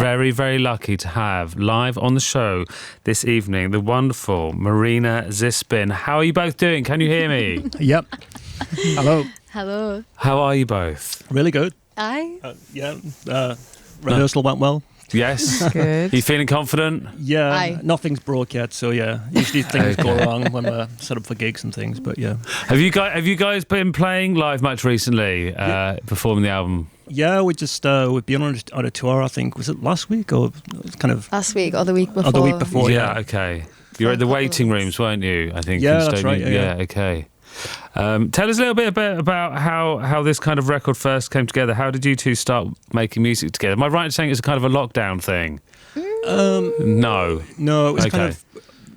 Very, very lucky to have live on the show this evening the wonderful Marina Zispin. How are you both doing? Can you hear me? Yep. Hello. Hello. How are you both? Really good. Hi. Rehearsal went well. Yes. Good. You feeling confident? Yeah. Aye. Nothing's broke yet, so yeah. Usually things go wrong when we're set up for gigs and things, but yeah. Have you guys been playing live much recently, performing the album? Yeah, we've been on a tour, I think. Was it last week or it was kind of Last week or the week before? the week before? Yeah, okay. You were at the waiting rooms, weren't you? I think. Yeah, in that's Stony- right, yeah. Okay. Tell us a little bit about how this kind of record first came together. How did you two start making music together? Am I right in saying it's a kind of a lockdown thing? No, it was Okay. kind of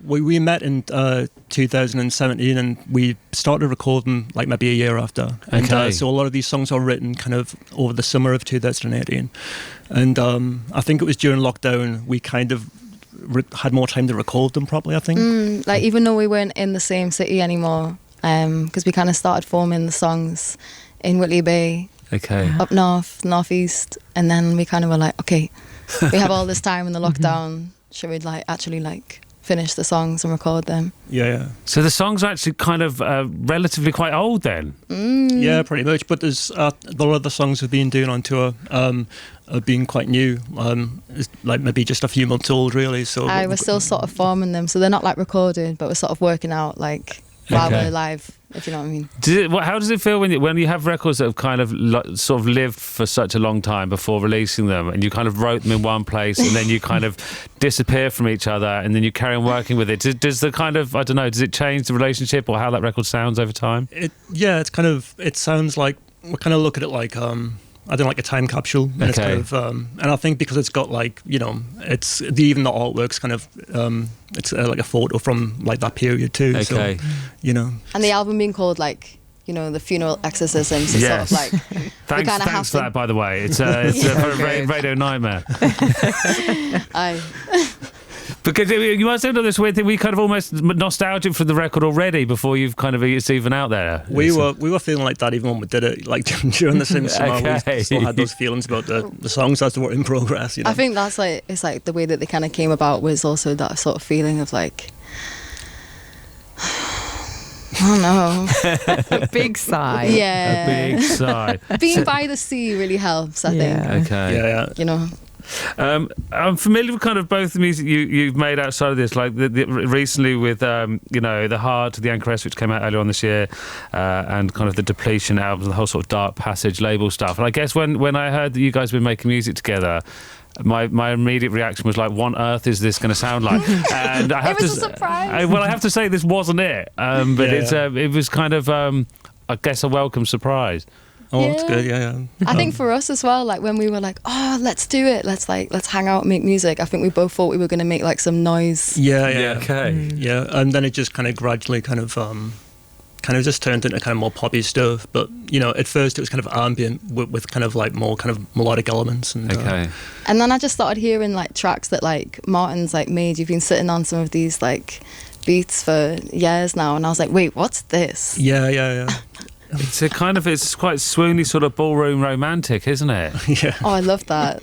we met in 2017 and we started recording like maybe a year after. And Okay. so a lot of these songs are written kind of over the summer of 2018. And I think it was during lockdown we kind of had more time to record them properly, I think. Like even though we weren't in the same city anymore, because we kind of started forming the songs in Whitley Bay, okay. up northeast, and then we kind of were like, okay, we have all this time in the lockdown. Should we actually finish the songs and record them? Yeah. So the songs are actually kind of relatively quite old then. Yeah, pretty much. But there's a lot of the songs we've been doing on tour have been quite new. It's like maybe just a few months old, really. So We're still sort of forming them, so they're not recorded, but we're sort of working out while Okay. we're live, if you know what I mean. How does it feel when you have records that have kind of sort of lived for such a long time before releasing them, and you kind of wrote them in one place, and then you kind of disappear from each other, and then you carry on working with it? Does the kind of, I don't know, does it change the relationship or how that record sounds over time? It sounds like we kind of look at it like I don't know, like a time capsule. And it's kind of, and I think because it's got it's even the artwork's kind of it's like a photo from like that period too. Okay. So, And the album being called the funeral exorcism, so Yes. sort of Thanks for that, by the way. It's a radio nightmare. Aye. Because you must have done this weird thing. We kind of almost nostalgic for the record already before it's even out there. we were feeling like that even when we did it, like during the same summer. Okay. We still had those feelings about the songs as they were in progress. You know? I think that's it's like the way that they kind of came about was also that sort of feeling of I don't know. A big sigh. Yeah. A big sigh. Being by the sea really helps, I think. Okay. Yeah. You know. I'm familiar with kind of both the music you've made outside of this, like recently with the Heart, the Anchoress, which came out earlier on this year, and kind of the Depletion albums, the whole sort of Dark Passage label stuff. And I guess when I heard that you guys have been making music together, my immediate reaction was like, what on earth is this going to sound like? And I have It was a surprise. I have to say this wasn't it, but Yeah. it was kind of I guess a welcome surprise. Oh, Yeah. that's good. Yeah. I think for us as well, when we were let's do it, let's hang out and make music. I think we both thought we were going to make some noise. Yeah. Okay. Yeah, and then it just kind of gradually kind of just turned into kind of more poppy stuff. But at first it was kind of ambient with kind of like more kind of melodic elements. And, Okay. And then I just started hearing tracks that Martin's made. You've been sitting on some of these beats for years now, and I was like, wait, what's this? Yeah. It's quite swoony, sort of ballroom romantic, isn't it? Yeah. Oh, I love that.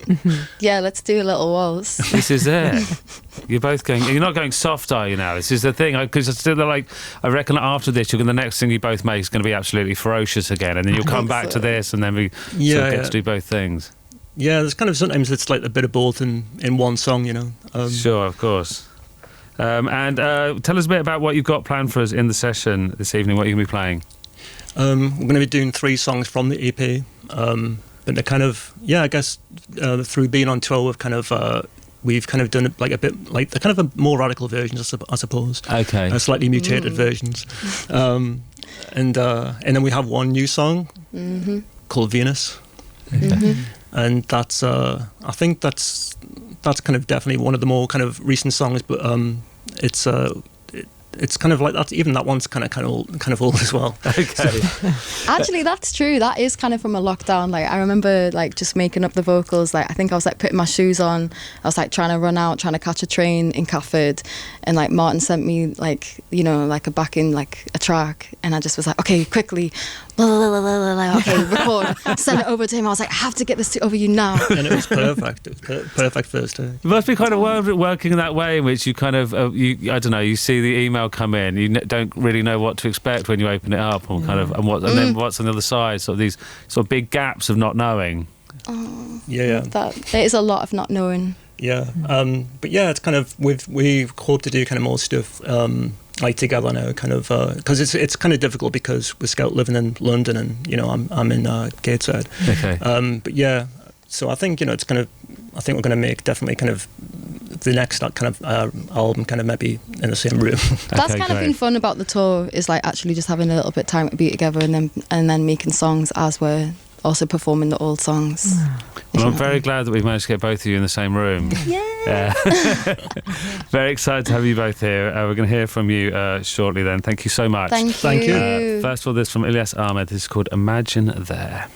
Yeah, let's do a little waltz. This is it. You're both going. You're not going soft, are you? Now this is the thing, because it's still I reckon after this, the next thing you both make is going to be absolutely ferocious again, and then you'll come back to this, and then we get to do both things. Yeah, there's kind of sometimes it's like a bit of both in one song, Sure, of course. And tell us a bit about what you've got planned for us in the session this evening. What you're going to be playing? We're going to be doing 3 songs from the EP, but they're kind of, I guess through being on tour we've kind of done it a bit they're kind of a more radical versions, I suppose. Okay. Slightly mutated versions, and then we have one new song called Venus, and that's I think that's kind of definitely one of the more kind of recent songs, but it's kind of like that. Even that one's kind of old as well. Okay. Actually, that's true. That is kind of from a lockdown. I remember just making up the vocals. I think I was putting my shoes on. I was trying to run out, trying to catch a train in Catford, and Martin sent me a backing a track, and I just was okay, quickly, okay, record, send it over to him. I was like, I have to get this over you now. And it was perfect. It was perfect first take. It must be kind of working in that way in which you kind of, I don't know, you see the email come in, you don't really know what to expect when you open it up, or kind of, and then what's on the other side, sort of these sort of big gaps of not knowing. Oh, Yeah. That it is a lot of not knowing. Yeah. But yeah, it's kind of, we hope to do kind of more stuff like together now, kind of, because it's kind of difficult because we're Scout living in London, and you know I'm in Gateshead. Okay. But yeah, so I think it's kind of, I think we're going to make definitely kind of the next kind of album kind of maybe in the same room. That's kind of been fun about the tour, is like actually just having a little bit of time to be together, and then making songs as we're also performing the old songs. Well, I'm very glad that we've managed to get both of you in the same room. Yeah. Very excited to have you both here. We're going to hear from you shortly then. Thank you so much. Thank you. First of all, this from Ilyas Ahmed. This is called Imagine There.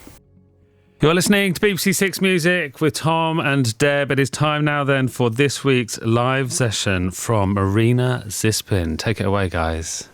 You're listening to BBC Six Music with Tom and Deb. It is time now then for this week's live session from Marina, Zispin. Take it away, guys.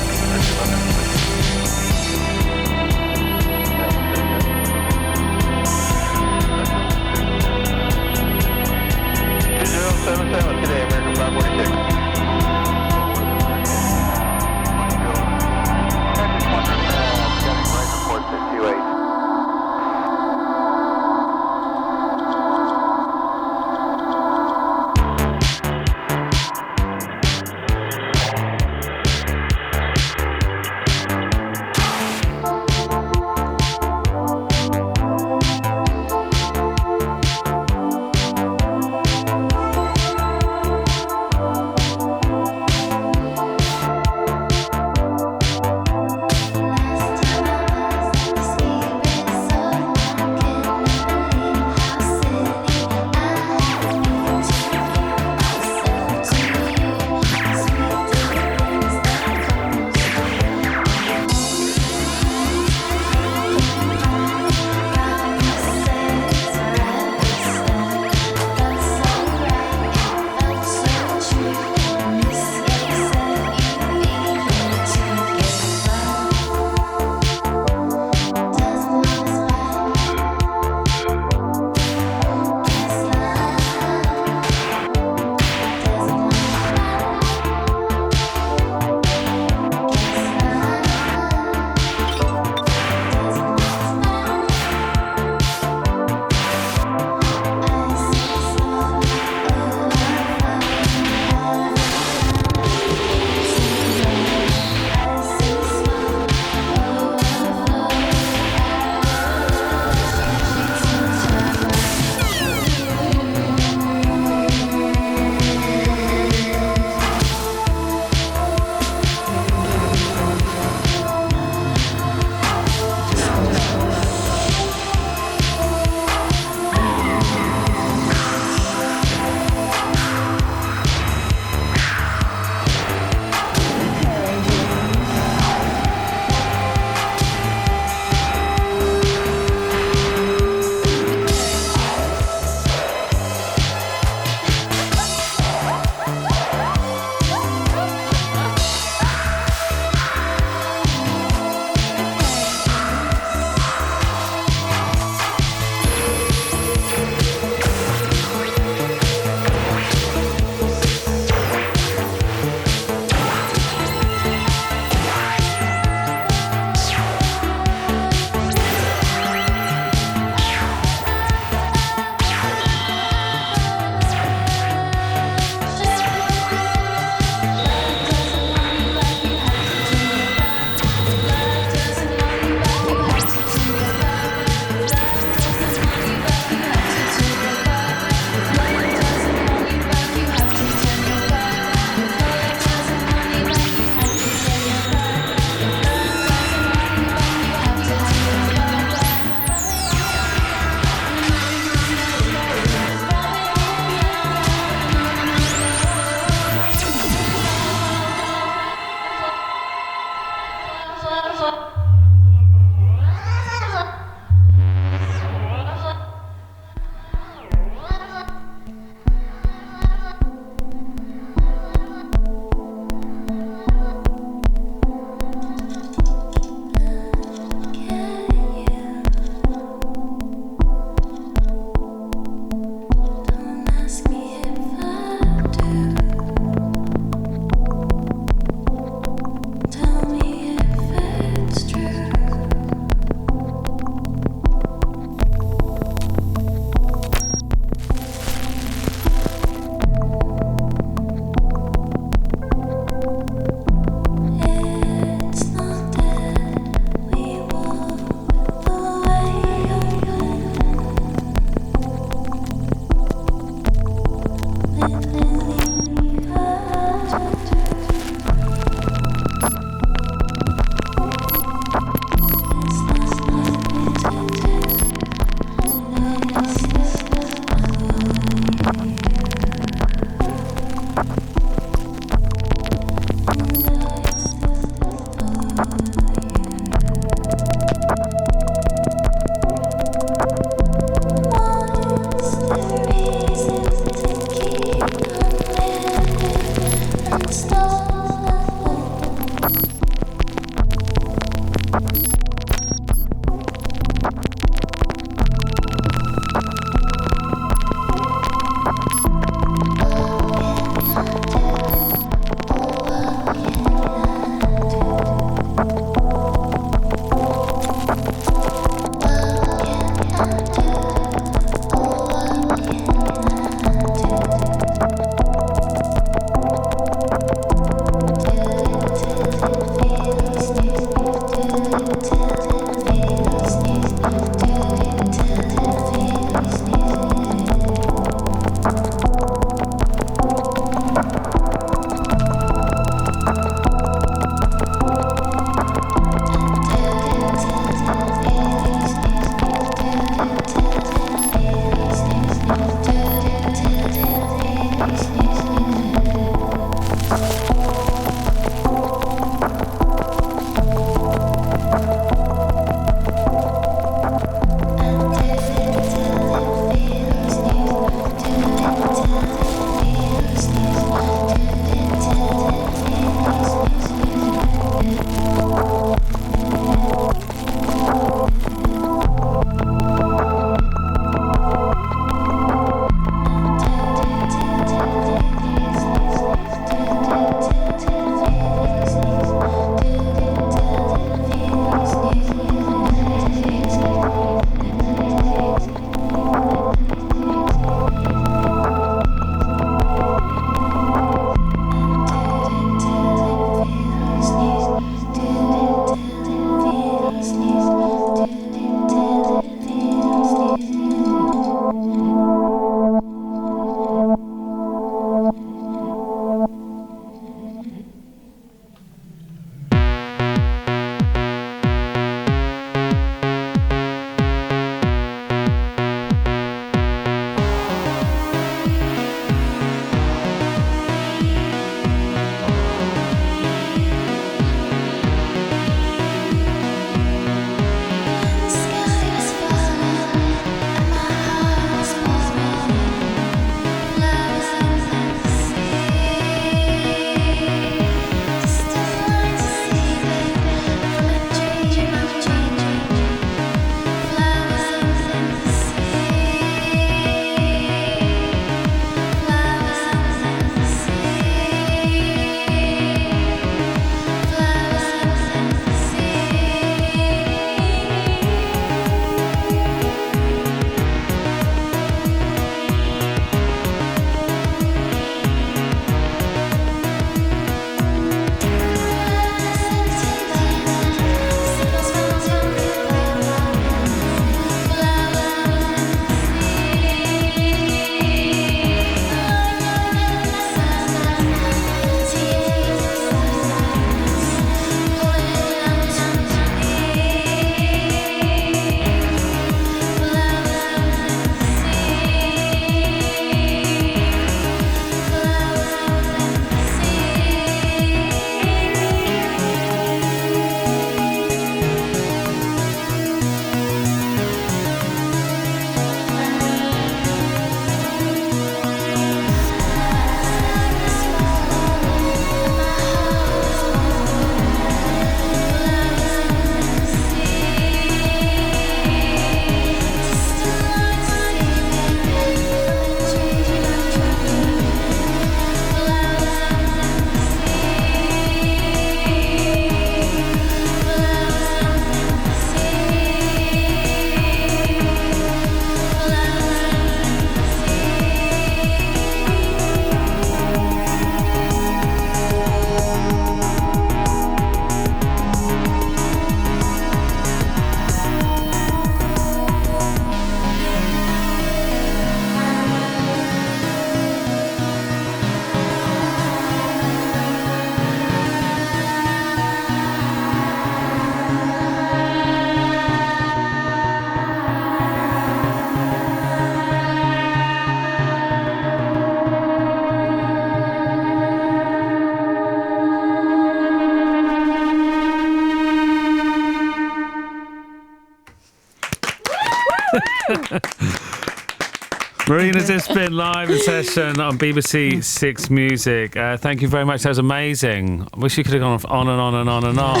Marina Zispin live in session on BBC Six Music. Thank you very much. That was amazing. I wish you could have gone on and on and on and on.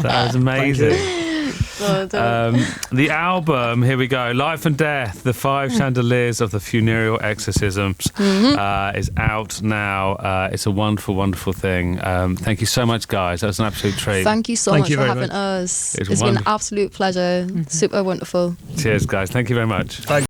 That was amazing. Well done. The album, here we go, Life and Death, The Five Chandeliers of the Funereal Exorcisms, is out now. It's a wonderful, wonderful thing. Thank you so much, guys. That was an absolute treat. Thank you so Thank much you for very having much. us. It's It's been an wonderful. absolute pleasure. Super wonderful. Cheers, guys. Thank you very much. Thank